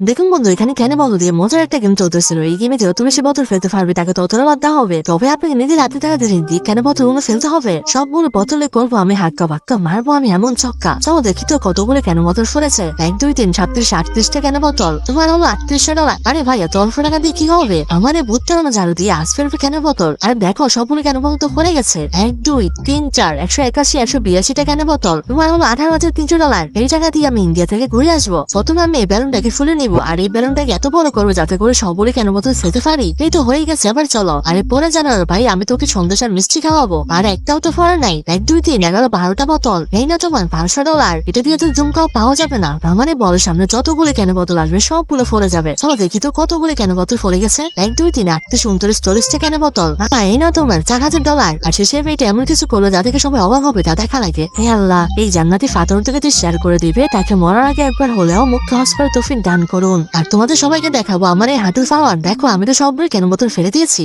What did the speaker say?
দেখুন বন্ধু, এখানে কেন বলো দিয়ে মজার একটা গেম চলতেছিল। এই গেমে যত বেশি বোতল ফেলতে পারবে তাকে ততটা বাদ দেওয়া হবে। তবে আপনাকে নিজের হাতে টাকা দিয়ে কেন বোতলগুলো ফেলতে হবে? সবগুলো বোতলে করবো আমি হাক্কা বাক্কা, মারবো আমি এমন ছক্কা। চলো দেখি তো কতগুলো কেন বোতল ফেলেছে। 1 2 3 37 38টা কেন বোতল। তোমার হলো 3800 টাকা। আরে ভাই এত অল্প টাকা দিয়ে কি হবে? আমার এই বুথ চালানো ঝাড়ু দিয়ে আজ ফেলবে কেন বোতল। আর দেখো সবগুলো কেন বোতল তো পড়ে গেছে। 1 2 3 4 181 182টা কেন বোতল। তোমার হলো 18,300 টাকা। এই টাকা দিয়ে আমি ইন্ডিয়া থেকে ঘুরে আসবো। প্রথমে আমি এই ব্যালনটাকে ফুলে নিবো আর এই ব্যালনটাকে এত বড় করবো যাতে করে সবগুলো কেন বোতল ফেলতে পারি। এই তো হয়ে গেছে, আবার চলো। আরে পরে জানার ভাই আমি তোকে সন্দেশ আর মিষ্টি খাওয়াবো। আর একটাও তো ফোরা নাই। 1 2 3 11 12টা বোতল। এই না তোমার 500 ডলার। এটা দিয়ে তো জুমকাও পাওয়া যাবে না। তার মানে বড় সামনে যতগুলো কেন বোতল আসবে সবগুলো ফোরে যাবে। চলো দেখি তো কতগুলো কেন বোতল ফোরে গেছে। 1 2 3 38 39 40টা কেন বোতল। এই না তোমার 4000 ডলার। আর শেষে এটা এমন কিছু করলো যা থেকে সবাই অবাক হবে, তা দেখা লাগে। হে আল্লাহ, এই জান্নাতি ফাতর থেকে তুই শেয়ার করে দিবে, তাকে মরার আগে একবার হলেও মুক্ত হসপার তৌফিক দান করুন। আর তোমাদের সবাইকে দেখাবো আমার এই হাঁটুর পাওয়ার। দেখো আমি তো সবগুলো কেন বোতল ফেলে দিয়েছি।